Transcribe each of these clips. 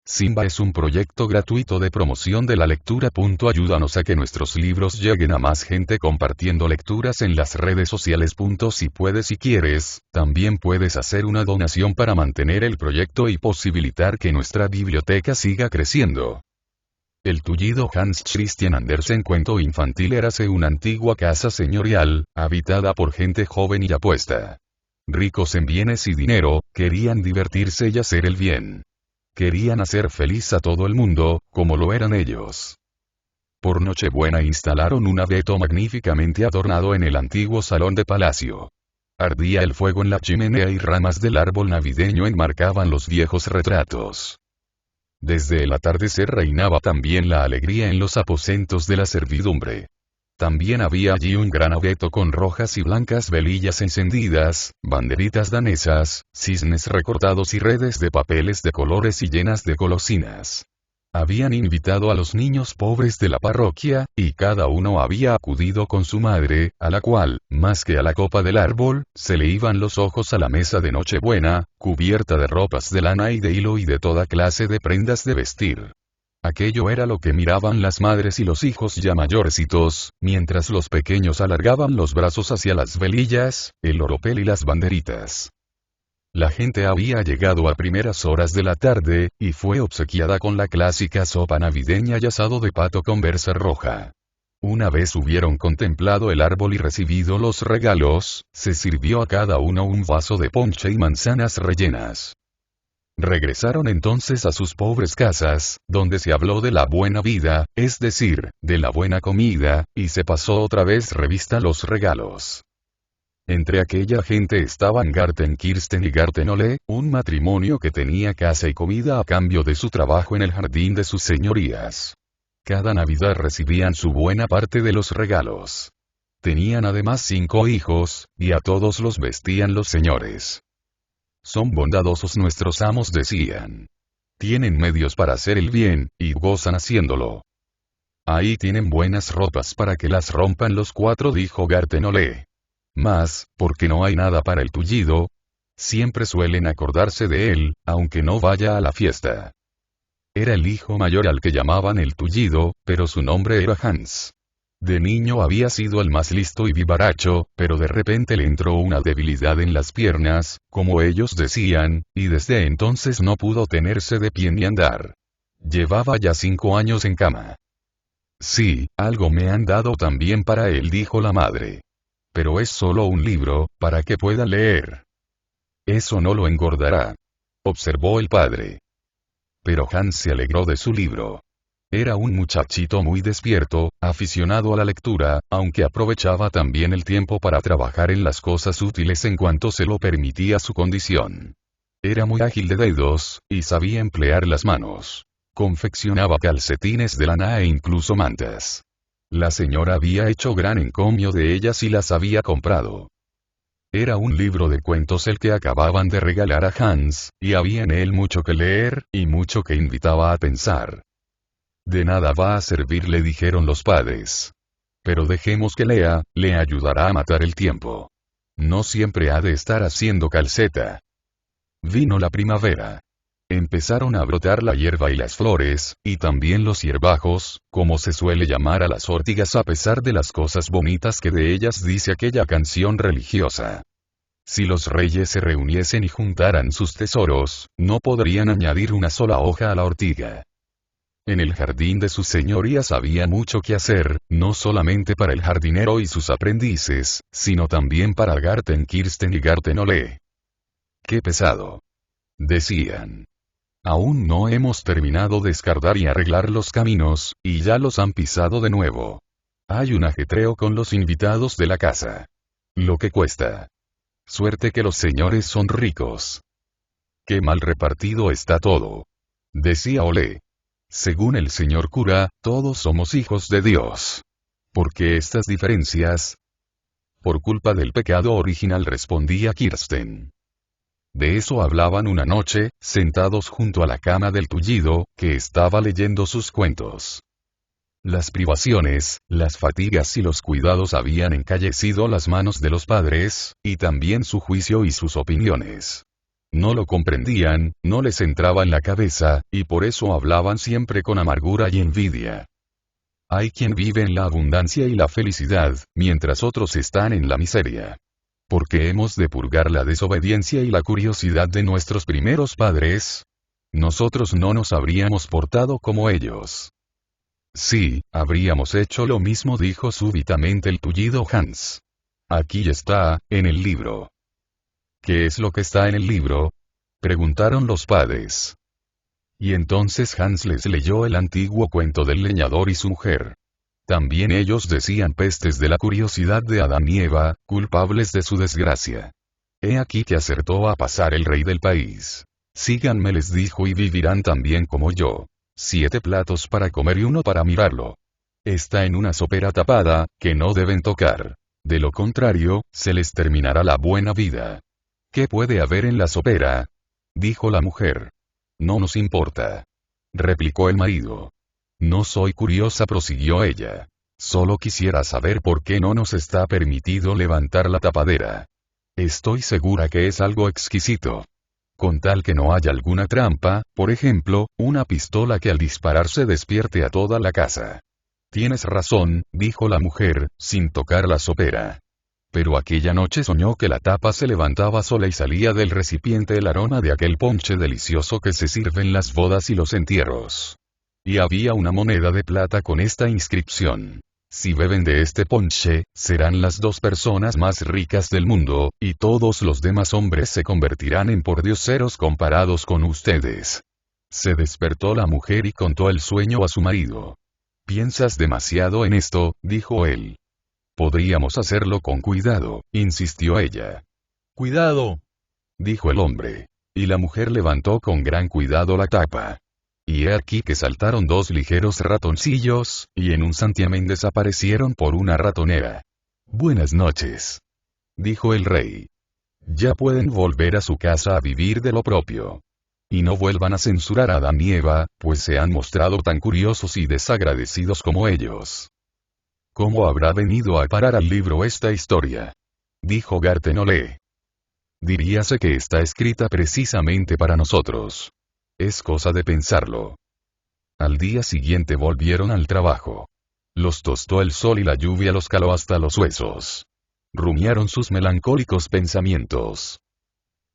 Simba es un proyecto gratuito de promoción de la lectura. Ayúdanos a que nuestros libros lleguen a más gente compartiendo lecturas en las redes sociales. Si puedes y quieres, también puedes hacer una donación para mantener el proyecto y posibilitar que nuestra biblioteca siga creciendo. El tullido Hans Christian Andersen. Cuento infantil. Érase una antigua casa señorial, habitada por gente joven y apuesta. Ricos en bienes y dinero, querían divertirse y hacer el bien. Querían hacer feliz a todo el mundo, como lo eran ellos. Por Nochebuena instalaron un abeto magníficamente adornado en el antiguo salón de palacio. Ardía el fuego en la chimenea y ramas del árbol navideño enmarcaban los viejos retratos. Desde el atardecer reinaba también la alegría en los aposentos de la servidumbre. También había allí un gran abeto con rojas y blancas velillas encendidas, banderitas danesas, cisnes recortados y redes de papeles de colores y llenas de golosinas. Habían invitado a los niños pobres de la parroquia, y cada uno había acudido con su madre, a la cual, más que a la copa del árbol, se le iban los ojos a la mesa de Nochebuena, cubierta de ropas de lana y de hilo y de toda clase de prendas de vestir. Aquello era lo que miraban las madres y los hijos ya mayorcitos, mientras los pequeños alargaban los brazos hacia las velillas, el oropel y las banderitas. La gente había llegado a primeras horas de la tarde, y fue obsequiada con la clásica sopa navideña y asado de pato con berza roja. Una vez hubieron contemplado el árbol y recibido los regalos, se sirvió a cada uno un vaso de ponche y manzanas rellenas. Regresaron entonces a sus pobres casas, donde se habló de la buena vida, es decir, de la buena comida, y se pasó otra vez revista los regalos. Entre aquella gente estaban Gartenkirsten y Gartenole, un matrimonio que tenía casa y comida a cambio de su trabajo en el jardín de sus señorías. Cada Navidad recibían su buena parte de los regalos. Tenían además 5 hijos, y a todos los vestían los señores. Son bondadosos nuestros amos, decían. Tienen medios para hacer el bien, y gozan haciéndolo. Ahí tienen buenas ropas para que las rompan los 4, dijo Gartenole. Mas, porque no hay nada para el tullido, siempre suelen acordarse de él, aunque no vaya a la fiesta. Era el hijo mayor al que llamaban el tullido, pero su nombre era Hans. De niño había sido el más listo y vivaracho, pero de repente le entró una debilidad en las piernas, como ellos decían, y desde entonces no pudo tenerse de pie ni andar. Llevaba ya 5 años en cama. Sí, algo me han dado también para él, dijo la madre. Pero es solo un libro, para que pueda leer. Eso no lo engordará, observó el padre. Pero Hans se alegró de su libro. Era un muchachito muy despierto, aficionado a la lectura, aunque aprovechaba también el tiempo para trabajar en las cosas útiles en cuanto se lo permitía su condición. Era muy ágil de dedos, y sabía emplear las manos. Confeccionaba calcetines de lana e incluso mantas. La señora había hecho gran encomio de ellas y las había comprado. Era un libro de cuentos el que acababan de regalar a Hans, y había en él mucho que leer, y mucho que invitaba a pensar. De nada va a servir, le dijeron los padres. Pero dejemos que lea, le ayudará a matar el tiempo. No siempre ha de estar haciendo calceta. Vino la primavera. Empezaron a brotar la hierba y las flores, y también los hierbajos, como se suele llamar a las ortigas a pesar de las cosas bonitas que de ellas dice aquella canción religiosa. Si los reyes se reuniesen y juntaran sus tesoros, no podrían añadir una sola hoja a la ortiga. En el jardín de sus señorías había mucho que hacer, no solamente para el jardinero y sus aprendices, sino también para Gartenkirsten y Gartenole. ¡Qué pesado!, decían. Aún no hemos terminado de escardar y arreglar los caminos, y ya los han pisado de nuevo. Hay un ajetreo con los invitados de la casa. Lo que cuesta. Suerte que los señores son ricos. Qué mal repartido está todo, decía Ole. Según el señor cura, todos somos hijos de Dios. ¿Por qué estas diferencias? Por culpa del pecado original, respondía Kirsten. De eso hablaban una noche, sentados junto a la cama del tullido, que estaba leyendo sus cuentos. Las privaciones, las fatigas y los cuidados habían encallecido las manos de los padres, y también su juicio y sus opiniones. No lo comprendían, no les entraba en la cabeza, y por eso hablaban siempre con amargura y envidia. Hay quien vive en la abundancia y la felicidad, mientras otros están en la miseria. ¿Por qué hemos de purgar la desobediencia y la curiosidad de nuestros primeros padres? Nosotros no nos habríamos portado como ellos. Sí, habríamos hecho lo mismo, dijo súbitamente el tullido Hans. Aquí está, en el libro. ¿Qué es lo que está en el libro? Preguntaron los padres. Y entonces Hans les leyó el antiguo cuento del leñador y su mujer. También ellos decían pestes de la curiosidad de Adán y Eva, culpables de su desgracia. He aquí que acertó a pasar el rey del país. Síganme, les dijo, y vivirán también como yo. 7 platos para comer y uno para mirarlo. Está en una sopera tapada, que no deben tocar. De lo contrario, se les terminará la buena vida. ¿Qué puede haber en la sopera? Dijo la mujer. No nos importa. Replicó el marido. No soy curiosa, prosiguió ella. Solo quisiera saber por qué no nos está permitido levantar la tapadera. Estoy segura que es algo exquisito. Con tal que no haya alguna trampa, por ejemplo, una pistola que al dispararse despierte a toda la casa. Tienes razón, dijo la mujer, sin tocar la sopera. Pero aquella noche soñó que la tapa se levantaba sola y salía del recipiente el aroma de aquel ponche delicioso que se sirve en las bodas y los entierros. Y había una moneda de plata con esta inscripción. Si beben de este ponche, serán las 2 personas más ricas del mundo, y todos los demás hombres se convertirán en pordioseros comparados con ustedes. Se despertó la mujer y contó el sueño a su marido. Piensas demasiado en esto, dijo él. Podríamos hacerlo con cuidado, insistió ella. Cuidado, dijo el hombre. Y la mujer levantó con gran cuidado la tapa. Y he aquí que saltaron 2 ligeros ratoncillos, y en un santiamén desaparecieron por una ratonera. Buenas noches, dijo el rey. Ya pueden volver a su casa a vivir de lo propio. Y no vuelvan a censurar a Adán y Eva, pues se han mostrado tan curiosos y desagradecidos como ellos. ¿Cómo habrá venido a parar al libro esta historia? Dijo Gartenolé. Diríase que está escrita precisamente para nosotros. Es cosa de pensarlo. Al día siguiente volvieron al trabajo. Los tostó el sol y la lluvia los caló hasta los huesos. Rumiaron sus melancólicos pensamientos.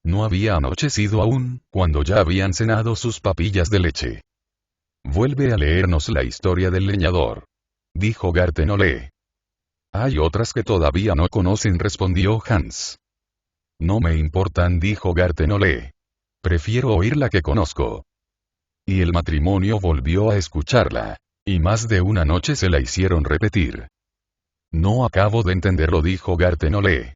No había anochecido aún, cuando ya habían cenado sus papillas de leche. Vuelve a leernos la historia del leñador, dijo Gartenolé. Hay otras que todavía no conocen, respondió Hans. No me importan, dijo Gartenolé. Prefiero oír la que conozco. Y el matrimonio volvió a escucharla. Y más de una noche se la hicieron repetir. No acabo de entenderlo, dijo Gartenolé.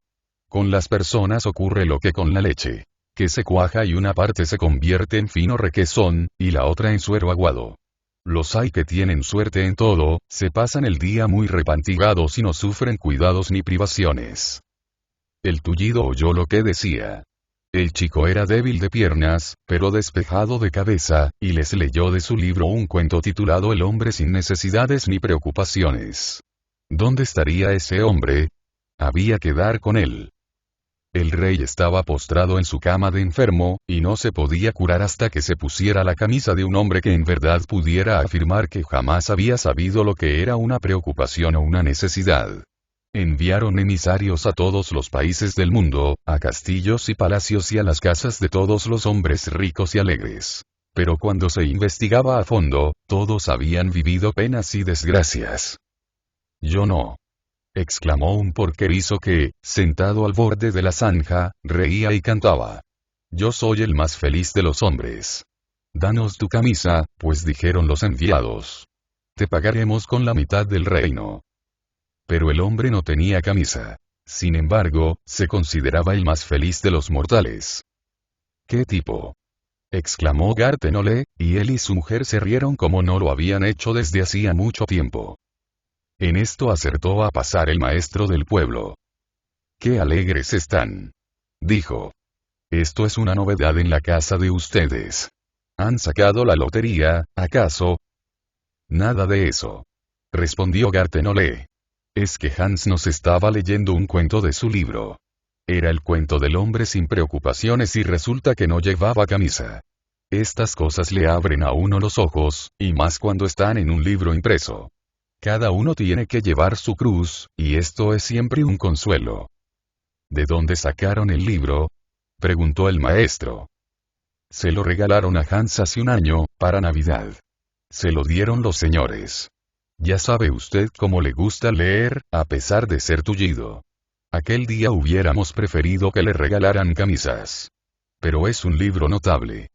Con las personas ocurre lo que con la leche. Que se cuaja y una parte se convierte en fino requesón, y la otra en suero aguado. Los hay que tienen suerte en todo, se pasan el día muy repantigados y no sufren cuidados ni privaciones. El tullido oyó lo que decía. El chico era débil de piernas, pero despejado de cabeza, y les leyó de su libro un cuento titulado El hombre sin necesidades ni preocupaciones. ¿Dónde estaría ese hombre? Había que dar con él. El rey estaba postrado en su cama de enfermo, y no se podía curar hasta que se pusiera la camisa de un hombre que en verdad pudiera afirmar que jamás había sabido lo que era una preocupación o una necesidad. Enviaron emisarios a todos los países del mundo, a castillos y palacios y a las casas de todos los hombres ricos y alegres. Pero cuando se investigaba a fondo, todos habían vivido penas y desgracias. Yo no, exclamó un porquerizo que, sentado al borde de la zanja, reía y cantaba. Yo soy el más feliz de los hombres. Danos tu camisa, pues dijeron los enviados. Te pagaremos con la mitad del reino. Pero el hombre no tenía camisa. Sin embargo, se consideraba el más feliz de los mortales. ¿Qué tipo?, exclamó Gartenolé, y él y su mujer se rieron como no lo habían hecho desde hacía mucho tiempo. En esto acertó a pasar el maestro del pueblo. ¡Qué alegres están!, dijo. Esto es una novedad en la casa de ustedes. ¿Han sacado la lotería, acaso? Nada de eso, respondió Gartenolé. Es que Hans nos estaba leyendo un cuento de su libro. Era el cuento del hombre sin preocupaciones y resulta que no llevaba camisa. Estas cosas le abren a uno los ojos, y más cuando están en un libro impreso. Cada uno tiene que llevar su cruz, y esto es siempre un consuelo. ¿De dónde sacaron el libro?, preguntó el maestro. Se lo regalaron a Hans hace un año, para Navidad. Se lo dieron los señores. Ya sabe usted cómo le gusta leer, a pesar de ser tullido. Aquel día hubiéramos preferido que le regalaran camisas. Pero es un libro notable.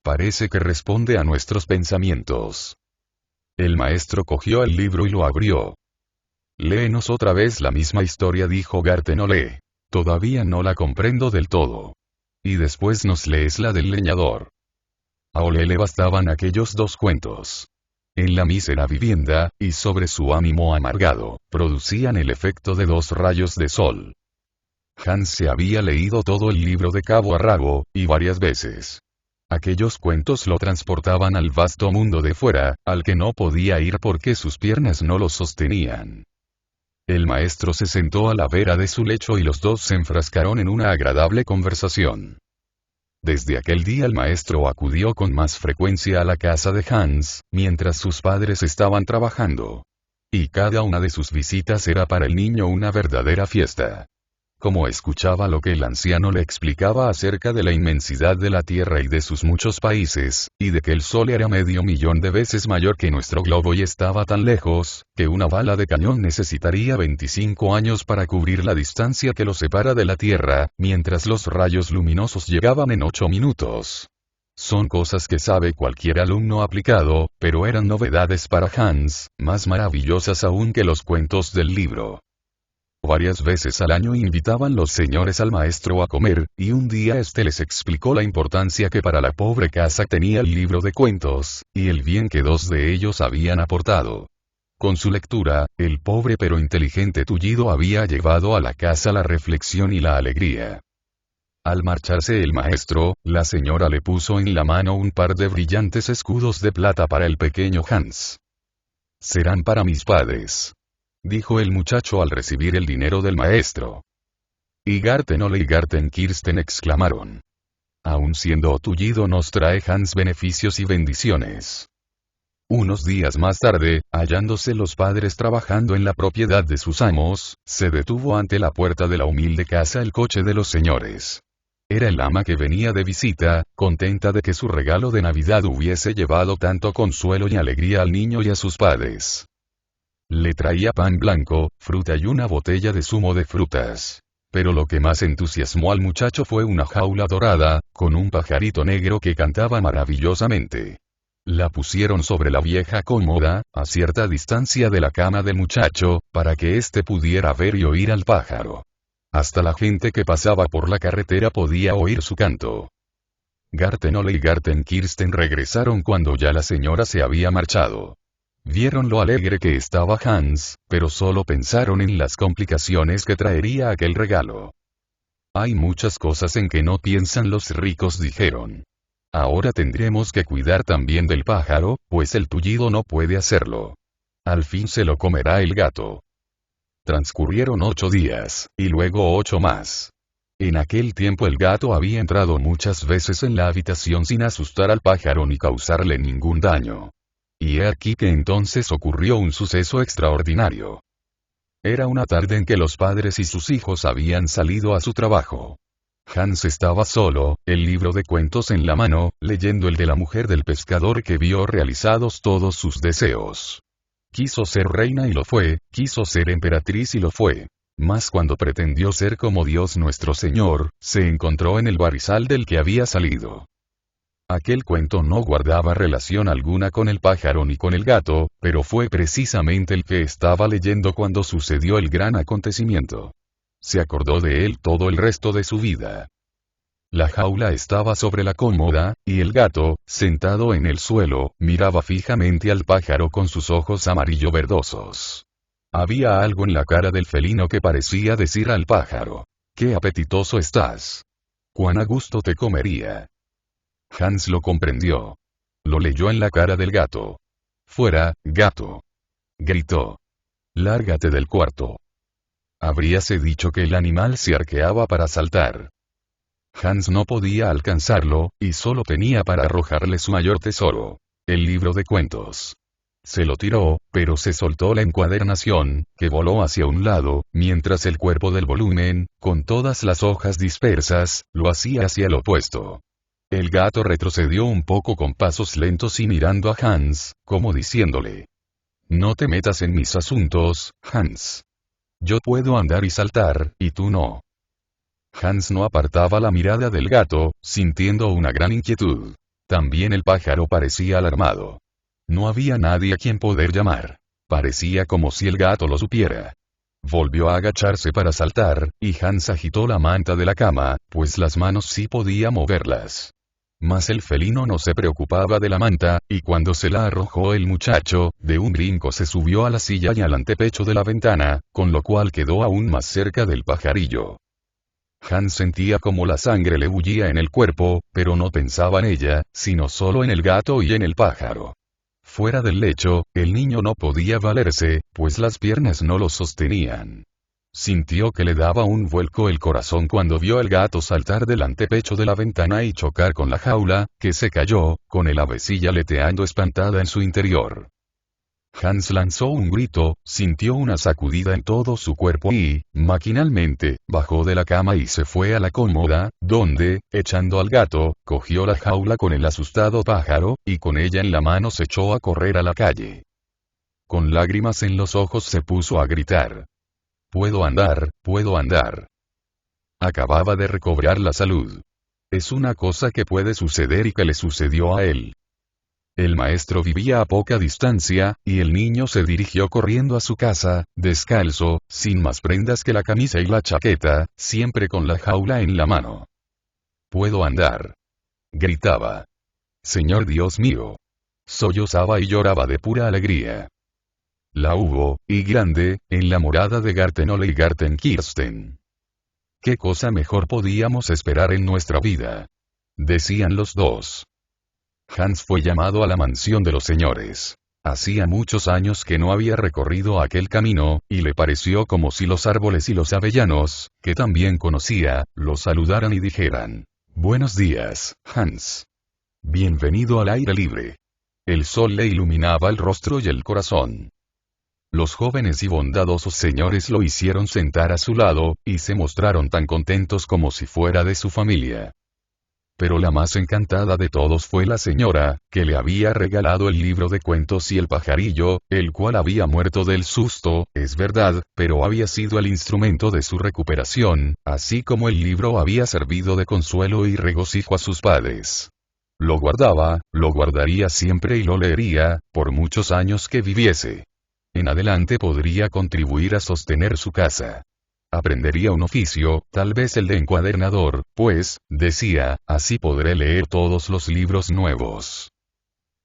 Parece que responde a nuestros pensamientos. El maestro cogió el libro y lo abrió. Léenos otra vez la misma historia, dijo Garten Ole. Todavía no la comprendo del todo. Y después nos lees la del leñador. A Ole le bastaban aquellos 2 cuentos. En la mísera vivienda, y sobre su ánimo amargado, producían el efecto de 2 rayos de sol. Hans se había leído todo el libro de cabo a rabo, y varias veces. Aquellos cuentos lo transportaban al vasto mundo de fuera, al que no podía ir porque sus piernas no lo sostenían. El maestro se sentó a la vera de su lecho y los 2 se enfrascaron en una agradable conversación. Desde aquel día el maestro acudió con más frecuencia a la casa de Hans, mientras sus padres estaban trabajando. Y cada una de sus visitas era para el niño una verdadera fiesta. Como escuchaba lo que el anciano le explicaba acerca de la inmensidad de la Tierra y de sus muchos países, y de que el Sol era 500.000 de veces mayor que nuestro globo y estaba tan lejos, que una bala de cañón necesitaría 25 años para cubrir la distancia que lo separa de la Tierra, mientras los rayos luminosos llegaban en 8 minutos. Son cosas que sabe cualquier alumno aplicado, pero eran novedades para Hans, más maravillosas aún que los cuentos del libro. Varias veces al año invitaban los señores al maestro a comer, y un día este les explicó la importancia que para la pobre casa tenía el libro de cuentos, y el bien que 2 de ellos habían aportado. Con su lectura, el pobre pero inteligente tullido había llevado a la casa la reflexión y la alegría. Al marcharse el maestro, la señora le puso en la mano un par de brillantes escudos de plata para el pequeño Hans. Serán para mis padres, dijo el muchacho al recibir el dinero del maestro. Y Garten Ole y Garten Kirsten exclamaron. Aun siendo tullido nos trae Hans beneficios y bendiciones. Unos días más tarde, hallándose los padres trabajando en la propiedad de sus amos, se detuvo ante la puerta de la humilde casa el coche de los señores. Era el ama que venía de visita, contenta de que su regalo de Navidad hubiese llevado tanto consuelo y alegría al niño y a sus padres. Le traía pan blanco, fruta y una botella de zumo de frutas. Pero lo que más entusiasmó al muchacho fue una jaula dorada, con un pajarito negro que cantaba maravillosamente. La pusieron sobre la vieja cómoda, a cierta distancia de la cama del muchacho, para que éste pudiera ver y oír al pájaro. Hasta la gente que pasaba por la carretera podía oír su canto. Garten Ole y Garten Kirsten regresaron cuando ya la señora se había marchado. Vieron lo alegre que estaba Hans, pero solo pensaron en las complicaciones que traería aquel regalo. Hay muchas cosas en que no piensan los ricos, dijeron. Ahora tendremos que cuidar también del pájaro, pues el tullido no puede hacerlo. Al fin se lo comerá el gato. Transcurrieron 8 días, y luego 8 más. En aquel tiempo el gato había entrado muchas veces en la habitación sin asustar al pájaro ni causarle ningún daño. Y he aquí que entonces ocurrió un suceso extraordinario. Era una tarde en que los padres y sus hijos habían salido a su trabajo. Hans estaba solo, el libro de cuentos en la mano, leyendo el de la mujer del pescador que vio realizados todos sus deseos. Quiso ser reina y lo fue, quiso ser emperatriz y lo fue. Mas cuando pretendió ser como Dios nuestro Señor, se encontró en el barrizal del que había salido. Aquel cuento no guardaba relación alguna con el pájaro ni con el gato, pero fue precisamente el que estaba leyendo cuando sucedió el gran acontecimiento. Se acordó de él todo el resto de su vida. La jaula estaba sobre la cómoda, y el gato, sentado en el suelo, miraba fijamente al pájaro con sus ojos amarillo verdosos. Había algo en la cara del felino que parecía decir al pájaro: «¡Qué apetitoso estás! ¡Cuán a gusto te comería!». Hans lo comprendió. Lo leyó en la cara del gato. «¡Fuera, gato!», gritó. «Lárgate del cuarto». Habríase dicho que el animal se arqueaba para saltar. Hans no podía alcanzarlo, y solo tenía para arrojarle su mayor tesoro: el libro de cuentos. Se lo tiró, pero se soltó la encuadernación, que voló hacia un lado, mientras el cuerpo del volumen, con todas las hojas dispersas, lo hacía hacia el opuesto. El gato retrocedió un poco con pasos lentos y mirando a Hans, como diciéndole: «No te metas en mis asuntos, Hans. Yo puedo andar y saltar, y tú no». Hans no apartaba la mirada del gato, sintiendo una gran inquietud. También el pájaro parecía alarmado. No había nadie a quien poder llamar. Parecía como si el gato lo supiera. Volvió a agacharse para saltar, y Hans agitó la manta de la cama, pues las manos sí podía moverlas. Mas el felino no se preocupaba de la manta, y cuando se la arrojó el muchacho, de un brinco se subió a la silla y al antepecho de la ventana, con lo cual quedó aún más cerca del pajarillo. Hans sentía como la sangre le bullía en el cuerpo, pero no pensaba en ella, sino solo en el gato y en el pájaro. Fuera del lecho, el niño no podía valerse, pues las piernas no lo sostenían. Sintió que le daba un vuelco el corazón cuando vio al gato saltar del antepecho de la ventana y chocar con la jaula, que se cayó, con el avecilla aleteando espantada en su interior. Hans lanzó un grito, sintió una sacudida en todo su cuerpo y, maquinalmente, bajó de la cama y se fue a la cómoda, donde, echando al gato, cogió la jaula con el asustado pájaro, y con ella en la mano se echó a correr a la calle. Con lágrimas en los ojos se puso a gritar: «Puedo andar, puedo andar». Acababa de recobrar la salud. Es una cosa que puede suceder y que le sucedió a él. El maestro vivía a poca distancia, y el niño se dirigió corriendo a su casa, descalzo, sin más prendas que la camisa y la chaqueta, siempre con la jaula en la mano. «Puedo andar», gritaba. «Señor Dios mío». Sollozaba y lloraba de pura alegría. La hubo, y grande, en la morada de Garten Ole y Garten Kirsten. «¿Qué cosa mejor podíamos esperar en nuestra vida?», decían los dos. Hans fue llamado a la mansión de los señores. Hacía muchos años que no había recorrido aquel camino, y le pareció como si los árboles y los avellanos, que también conocía, lo saludaran y dijeran: «Buenos días, Hans. Bienvenido al aire libre». El sol le iluminaba el rostro y el corazón. Los jóvenes y bondadosos señores lo hicieron sentar a su lado, y se mostraron tan contentos como si fuera de su familia. Pero la más encantada de todos fue la señora, que le había regalado el libro de cuentos y el pajarillo, el cual había muerto del susto, es verdad, pero había sido el instrumento de su recuperación, así como el libro había servido de consuelo y regocijo a sus padres. Lo guardaba, lo guardaría siempre y lo leería, por muchos años que viviese. En adelante podría contribuir a sostener su casa. Aprendería un oficio, tal vez el de encuadernador, pues, decía, así podré leer todos los libros nuevos.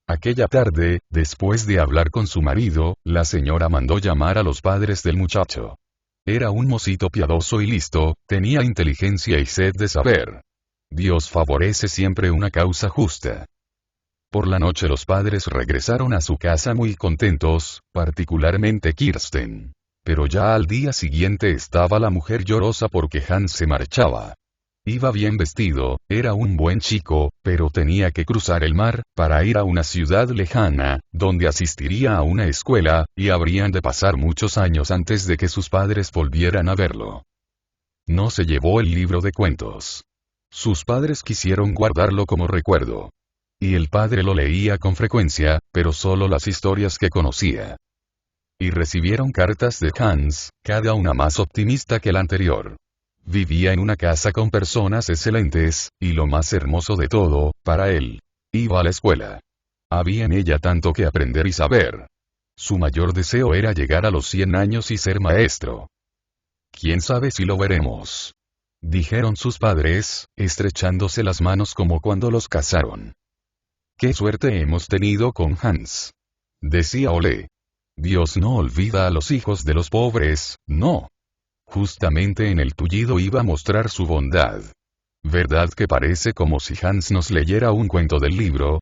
Aquella tarde, después de hablar con su marido, la señora mandó llamar a los padres del muchacho. Era un mocito piadoso y listo, tenía inteligencia y sed de saber. Dios favorece siempre una causa justa. Por la noche los padres regresaron a su casa muy contentos, particularmente Kirsten. Pero ya al día siguiente estaba la mujer llorosa porque Hans se marchaba. Iba bien vestido, era un buen chico, pero tenía que cruzar el mar, para ir a una ciudad lejana, donde asistiría a una escuela, y habrían de pasar muchos años antes de que sus padres volvieran a verlo. No se llevó el libro de cuentos. Sus padres quisieron guardarlo como recuerdo. Y el padre lo leía con frecuencia, pero solo las historias que conocía. Y recibieron cartas de Hans, cada una más optimista que la anterior. Vivía en una casa con personas excelentes, y lo más hermoso de todo, para él, iba a la escuela. Había en ella tanto que aprender y saber. Su mayor deseo era llegar a los 100 años y ser maestro. «¿Quién sabe si lo veremos?», dijeron sus padres, estrechándose las manos como cuando los casaron. «¡Qué suerte hemos tenido con Hans!», decía Ole. «Dios no olvida a los hijos de los pobres, no. Justamente en el tullido iba a mostrar su bondad. ¿Verdad que parece como si Hans nos leyera un cuento del libro?»,